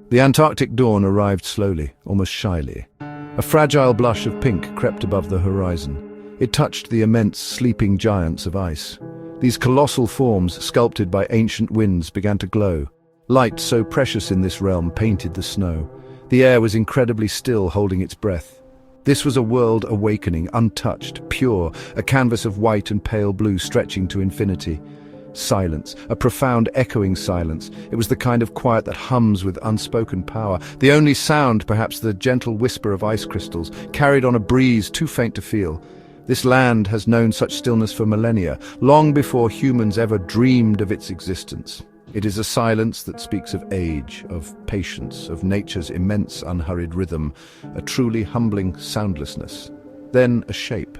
The Antarctic dawn arrived slowly, almost shyly. A fragile blush of pink crept above the horizon. It touched the immense, sleeping giants of ice. These colossal forms, sculpted by ancient winds, began to glow. Light, so precious in this realm, painted the snow. The air was incredibly still, holding its breath. This was a world awakening, untouched, pure, a canvas of white and pale blue stretching to infinity. Silence, a profound echoing silence. It was the kind of quiet that hums with unspoken power. The only sound, perhaps the gentle whisper of ice crystals, carried on a breeze too faint to feel. This land has known such stillness for millennia, long before humans ever dreamed of its existence. It is a silence that speaks of age, of patience, of nature's immense unhurried rhythm, a truly humbling soundlessness. Then a shape,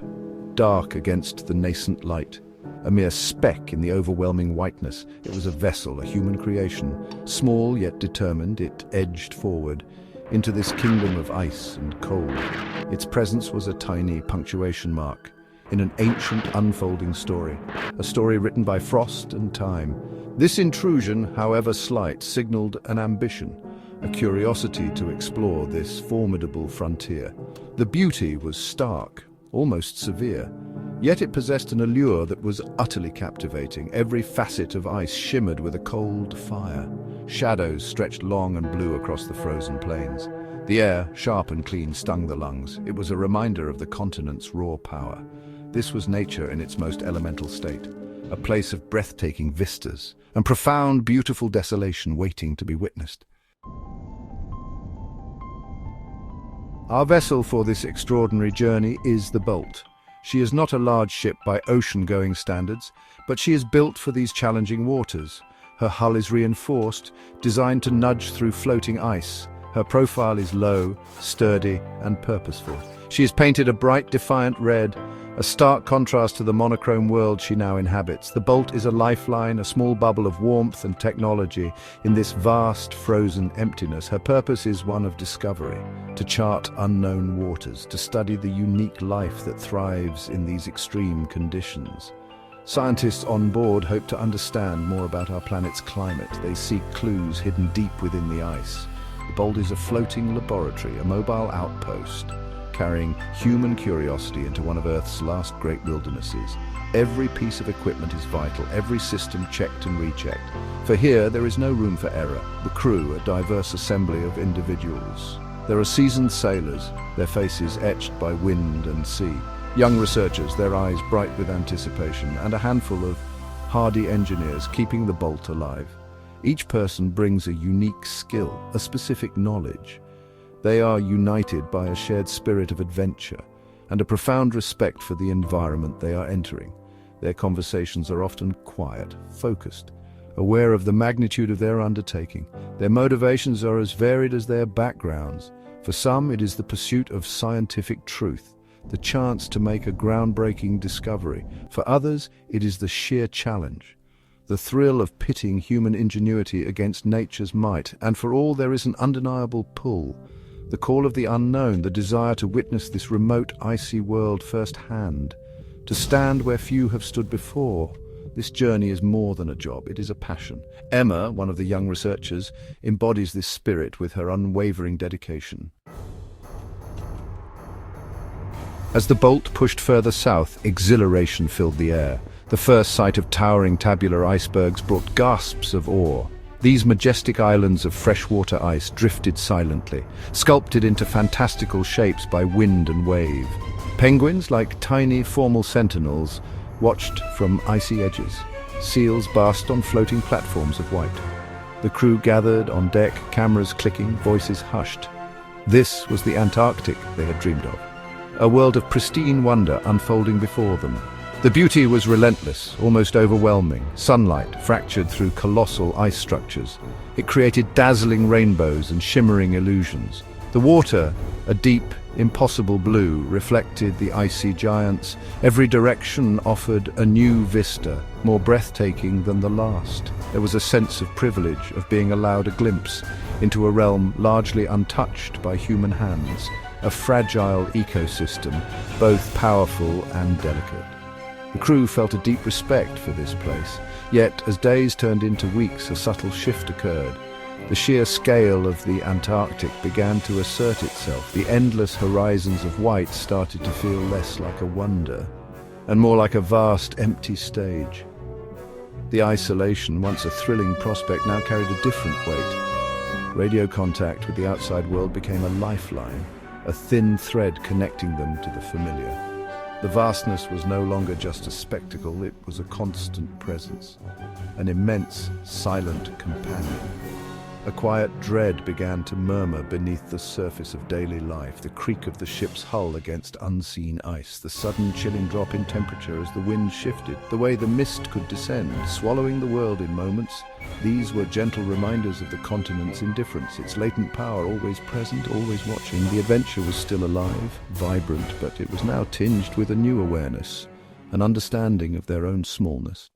dark against the nascent light. A mere speck in the overwhelming whiteness. It was a vessel, a human creation. Small yet determined, it edged forward into this kingdom of ice and cold. Its presence was a tiny punctuation mark in an ancient unfolding story, a story written by frost and time. This intrusion, however slight, signaled an ambition, a curiosity to explore this formidable frontier. The beauty was stark, almost severe. Yet it possessed an allure that was utterly captivating. Every facet of ice shimmered with a cold fire. Shadows stretched long and blue across the frozen plains. The air, sharp and clean, stung the lungs. It was a reminder of the continent's raw power. This was nature in its most elemental state, a place of breathtaking vistas and profound, beautiful desolation waiting to be witnessed. Our vessel for this extraordinary journey is the Bolt. She is not a large ship by ocean-going standards, but she is built for these challenging waters. Her hull is reinforced, designed to nudge through floating ice. Her profile is low, sturdy, and purposeful. She is painted a bright, defiant red, a stark contrast to the monochrome world she now inhabits. The Bolt is a lifeline, a small bubble of warmth and technology in this vast, frozen emptiness. Her purpose is one of discovery, to chart unknown waters, to study the unique life that thrives in these extreme conditions. Scientists on board hope to understand more about our planet's climate. They seek clues hidden deep within the ice. The Bolt is a floating laboratory, a mobile outpost, carrying human curiosity into one of Earth's last great wildernesses. Every piece of equipment is vital, every system checked and rechecked. For here, there is no room for error. The crew, a diverse assembly of individuals. There are seasoned sailors, their faces etched by wind and sea. Young researchers, their eyes bright with anticipation, and a handful of hardy engineers keeping the Bolt alive. Each person brings a unique skill, a specific knowledge. They are united by a shared spirit of adventure and a profound respect for the environment they are entering. Their conversations are often quiet, focused, aware of the magnitude of their undertaking. Their motivations are as varied as their backgrounds. For some, it is the pursuit of scientific truth, the chance to make a groundbreaking discovery. For others, it is the sheer challenge, the thrill of pitting human ingenuity against nature's might. And for all, there is an undeniable pull, the call of the unknown, the desire to witness this remote, icy world firsthand, to stand where few have stood before. This journey is more than a job, it is a passion. Emma, one of the young researchers, embodies this spirit with her unwavering dedication. As the Bolt pushed further south, exhilaration filled the air. The first sight of towering tabular icebergs brought gasps of awe. These majestic islands of freshwater ice drifted silently, sculpted into fantastical shapes by wind and wave. Penguins, like tiny, formal sentinels, watched from icy edges. Seals basked on floating platforms of white. The crew gathered on deck, cameras clicking, voices hushed. This was the Antarctic they had dreamed of, a world of pristine wonder unfolding before them. The beauty was relentless, almost overwhelming. Sunlight fractured through colossal ice structures. It created dazzling rainbows and shimmering illusions. The water, a deep, impossible blue, reflected the icy giants. Every direction offered a new vista, more breathtaking than the last. There was a sense of privilege, of being allowed a glimpse into a realm largely untouched by human hands, a fragile ecosystem, both powerful and delicate. The crew felt a deep respect for this place, yet as days turned into weeks, a subtle shift occurred. The sheer scale of the Antarctic began to assert itself. The endless horizons of white started to feel less like a wonder and more like a vast, empty stage. The isolation, once a thrilling prospect, now carried a different weight. Radio contact with the outside world became a lifeline, a thin thread connecting them to the familiar. The vastness was no longer just a spectacle, it was a constant presence, an immense, silent companion. A quiet dread began to murmur beneath the surface of daily life, the creak of the ship's hull against unseen ice, the sudden chilling drop in temperature as the wind shifted, the way the mist could descend, swallowing the world in moments. These were gentle reminders of the continent's indifference, its latent power always present, always watching. The adventure was still alive, vibrant, but it was now tinged with a new awareness, an understanding of their own smallness.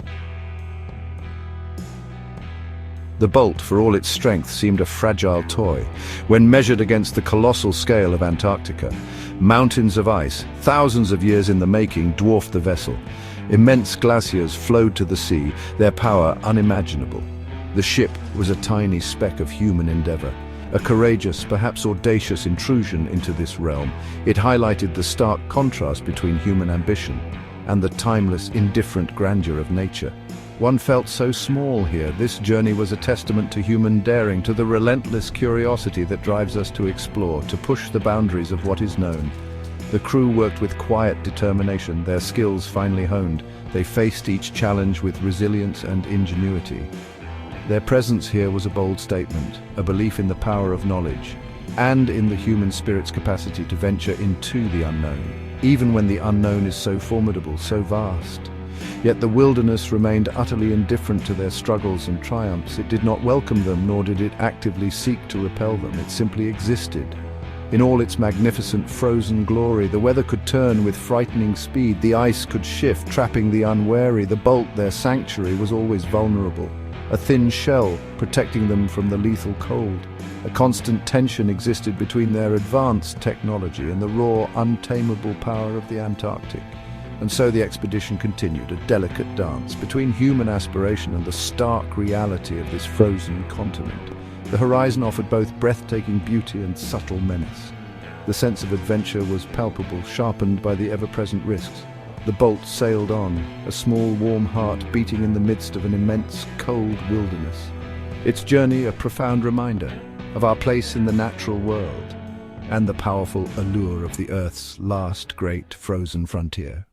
The bolt, for all its strength, seemed a fragile toy. When measured against the colossal scale of Antarctica, mountains of ice, thousands of years in the making, dwarfed the vessel. Immense glaciers flowed to the sea, their power unimaginable. The ship was a tiny speck of human endeavor, a courageous, perhaps audacious intrusion into this realm. It highlighted the stark contrast between human ambition and the timeless, indifferent grandeur of nature. One felt so small here. This journey was a testament to human daring, to the relentless curiosity that drives us to explore, to push the boundaries of what is known. The crew worked with quiet determination, their skills finely honed. They faced each challenge with resilience and ingenuity. Their presence here was a bold statement, a belief in the power of knowledge, and in the human spirit's capacity to venture into the unknown, even when the unknown is so formidable, so vast. Yet the wilderness remained utterly indifferent to their struggles and triumphs. It did not welcome them, nor did it actively seek to repel them. It simply existed. In all its magnificent frozen glory, the weather could turn with frightening speed. The ice could shift, trapping the unwary. The bolt, their sanctuary, was always vulnerable. A thin shell protecting them from the lethal cold. A constant tension existed between their advanced technology and the raw, untamable power of the Antarctic. And so the expedition continued, a delicate dance between human aspiration and the stark reality of this frozen continent. The horizon offered both breathtaking beauty and subtle menace. The sense of adventure was palpable, sharpened by the ever-present risks. The bolt sailed on, a small, warm heart beating in the midst of an immense, cold wilderness. Its journey a profound reminder of our place in the natural world and the powerful allure of the Earth's last great frozen frontier.